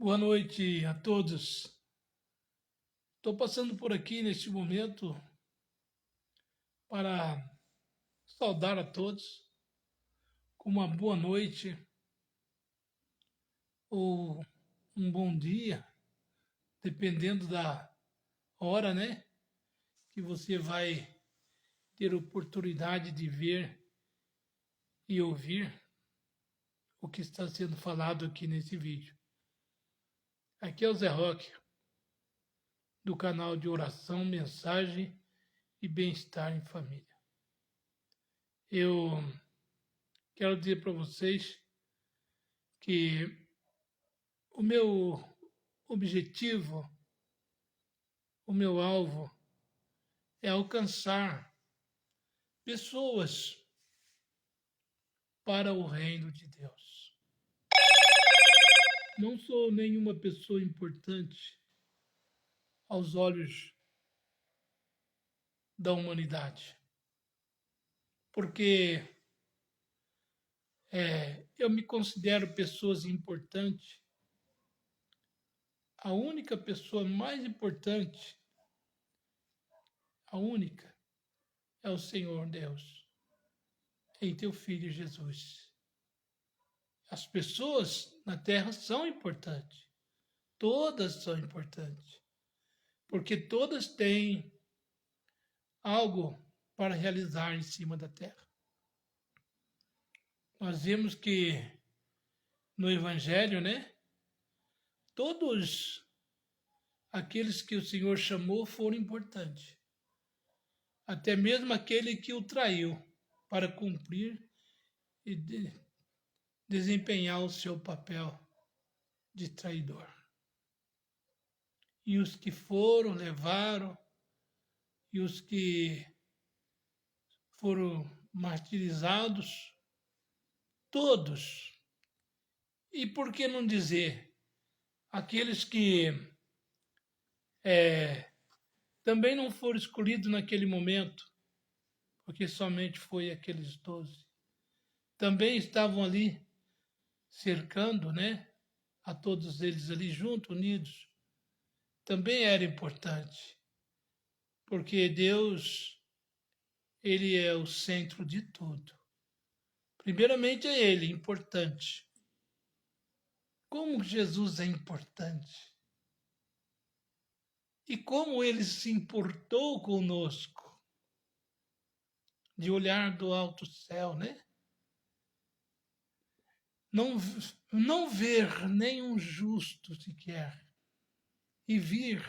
Boa noite a todos. Estou passando por aqui neste momento para saudar a todos com uma boa noite ou um bom dia, dependendo da hora, né? Que você vai ter oportunidade de ver e ouvir o que está sendo falado aqui nesse vídeo. Aqui é o Zé Roque, do canal de oração, mensagem e bem-estar em família. Eu quero dizer para vocês que o meu objetivo, o meu alvo é alcançar pessoas para o reino de Deus. Não sou nenhuma pessoa importante aos olhos da humanidade, porque eu me considero pessoas importantes. A única pessoa mais importante, a única, é o Senhor Deus, em teu Filho Jesus. As pessoas na Terra são importantes, todas são importantes, porque todas têm algo para realizar em cima da Terra. Nós vemos que no Evangelho, né, todos aqueles que o Senhor chamou foram importantes, até mesmo aquele que o traiu para cumprir e desempenhar o seu papel de traidor. E os que foram, levaram, e os que foram martirizados, todos. E por que não dizer aqueles que também não foram escolhidos naquele momento, porque somente foi aqueles 12. Também estavam ali cercando, né, a todos eles ali juntos, unidos. Também era importante, porque Deus, ele é o centro de tudo. Primeiramente é ele, importante. Como Jesus é importante. E como ele se importou conosco, de olhar do alto céu, né? Não ver nenhum justo sequer e vir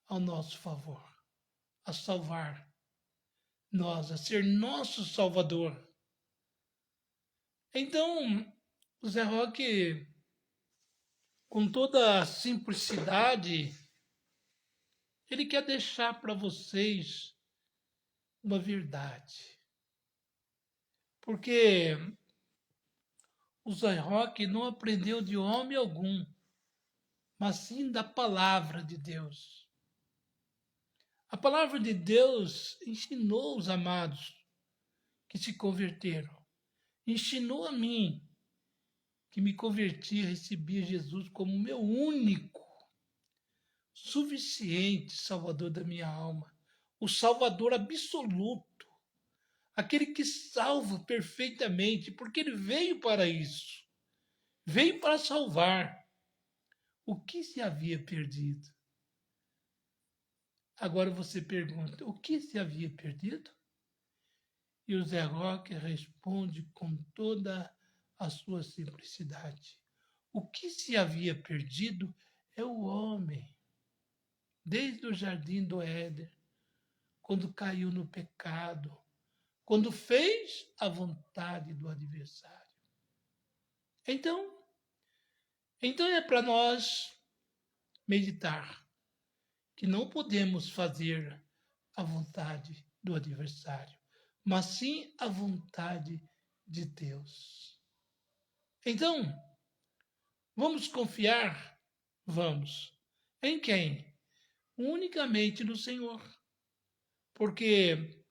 ao nosso favor, a salvar nós, a ser nosso Salvador. Então, o Zé Roque, com toda a simplicidade, ele quer deixar para vocês uma verdade. Porque o Zé Roque não aprendeu de homem algum, mas sim da palavra de Deus. A palavra de Deus ensinou os amados que se converteram. Ensinou a mim, que me converti e recebi Jesus como meu único, suficiente Salvador da minha alma. O Salvador absoluto. Aquele que salva perfeitamente, porque ele veio para isso. Veio para salvar o que se havia perdido. Agora você pergunta, o que se havia perdido? E o Zé Roque responde com toda a sua simplicidade. O que se havia perdido é o homem. Desde o jardim do Éden, quando caiu no pecado, quando fez a vontade do adversário. Então é para nós meditar que não podemos fazer a vontade do adversário, mas sim a vontade de Deus. Então, vamos confiar? Vamos. Em quem? Unicamente no Senhor. Porque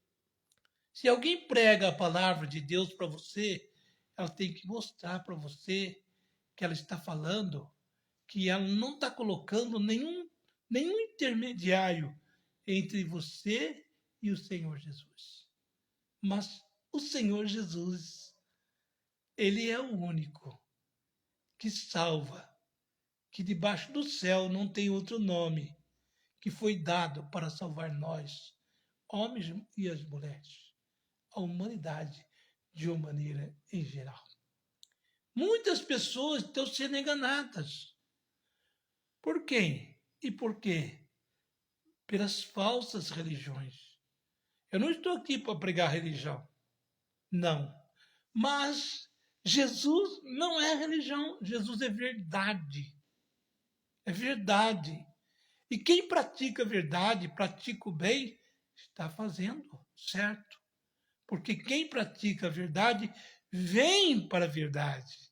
se alguém prega a palavra de Deus para você, ela tem que mostrar para você que ela está falando que ela não está colocando nenhum intermediário entre você e o Senhor Jesus. Mas o Senhor Jesus, ele é o único que salva, que debaixo do céu não tem outro nome que foi dado para salvar nós, homens e as mulheres, a humanidade de uma maneira em geral. Muitas pessoas estão sendo enganadas. Por quem e por quê? Pelas falsas religiões. Eu não estou aqui para pregar religião. Não. Mas Jesus não é religião. Jesus é verdade. É verdade. E quem pratica a verdade, pratica o bem, está fazendo certo. Porque quem pratica a verdade vem para a verdade.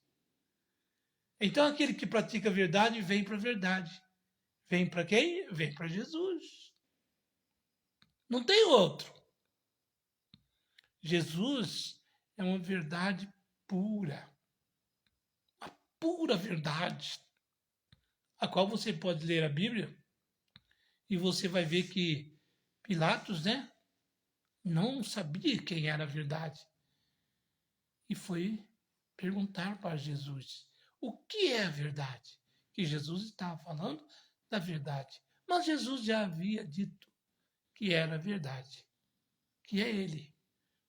Então aquele que pratica a verdade vem para a verdade. Vem para quem? Vem para Jesus. Não tem outro. Jesus é uma verdade pura. A pura verdade. A qual você pode ler a Bíblia e você vai ver que Pilatos, né, não sabia quem era a verdade. E foi perguntar para Jesus o que é a verdade. Que Jesus estava falando da verdade. Mas Jesus já havia dito que era a verdade. Que é Ele.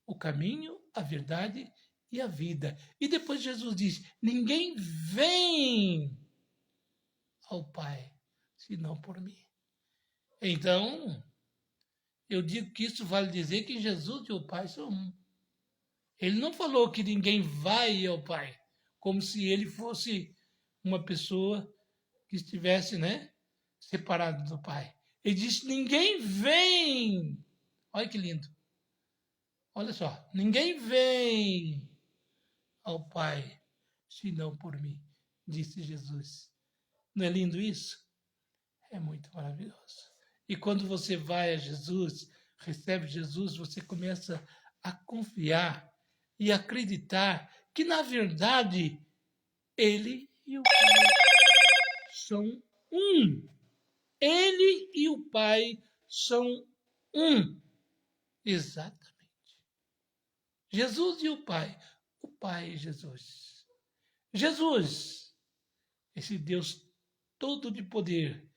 O caminho, a verdade e a vida. E depois Jesus diz: ninguém vem ao Pai senão por mim. Então, eu digo que isso vale dizer que Jesus e o Pai são um. Ele não falou que ninguém vai ao Pai, como se ele fosse uma pessoa que estivesse, né, separado do Pai. Ele disse: ninguém vem. Olha que lindo. Olha só, ninguém vem ao Pai senão por mim, disse Jesus. Não é lindo isso? É muito maravilhoso. E quando você vai a Jesus, recebe Jesus, você começa a confiar e acreditar que, na verdade, Ele e o Pai são um. Ele e o Pai são um. Exatamente. Jesus e o Pai e Jesus. Jesus, esse Deus todo de poder,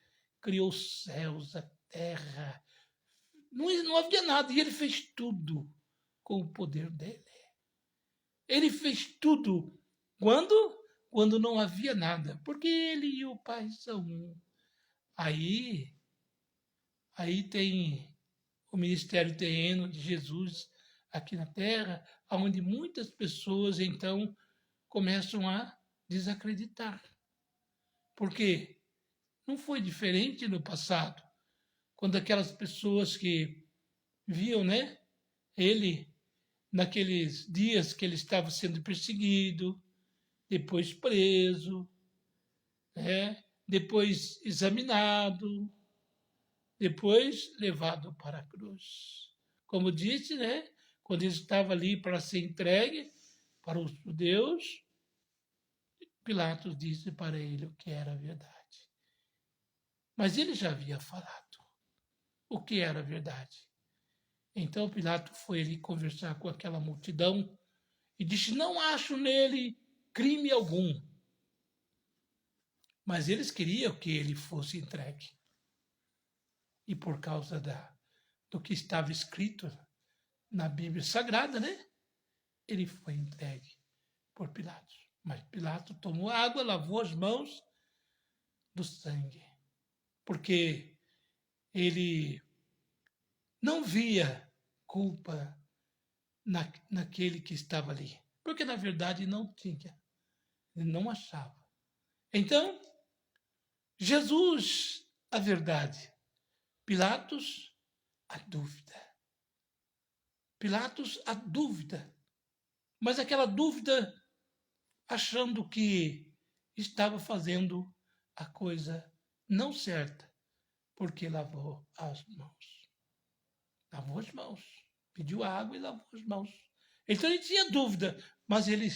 criou os céus, a terra. Não havia nada e ele fez tudo com o poder dele. Ele fez tudo quando? Quando não havia nada, porque ele e o Pai são um. Aí tem o ministério terreno de Jesus aqui na Terra, onde muitas pessoas então começam a desacreditar. Porque não foi diferente no passado, quando aquelas pessoas que viam, né, ele naqueles dias que ele estava sendo perseguido, depois preso, né, depois examinado, depois levado para a cruz. Como disse, né, quando ele estava ali para ser entregue para os judeus, Pilatos disse para ele o que era a verdade. Mas ele já havia falado o que era a verdade. Então Pilatos foi ali conversar com aquela multidão e disse: não acho nele crime algum. Mas eles queriam que ele fosse entregue. E por causa do que estava escrito na Bíblia Sagrada, né? Ele foi entregue por Pilatos. Mas Pilatos tomou água, lavou as mãos do sangue. Porque ele não via culpa naquele que estava ali. Porque, na verdade, não tinha. Ele não achava. Então, Jesus, a verdade. Pilatos, a dúvida. Pilatos, a dúvida. Mas aquela dúvida achando que estava fazendo a coisa não certa, porque lavou as mãos. Lavou as mãos. Pediu água e lavou as mãos. Então ele tinha dúvida, mas ele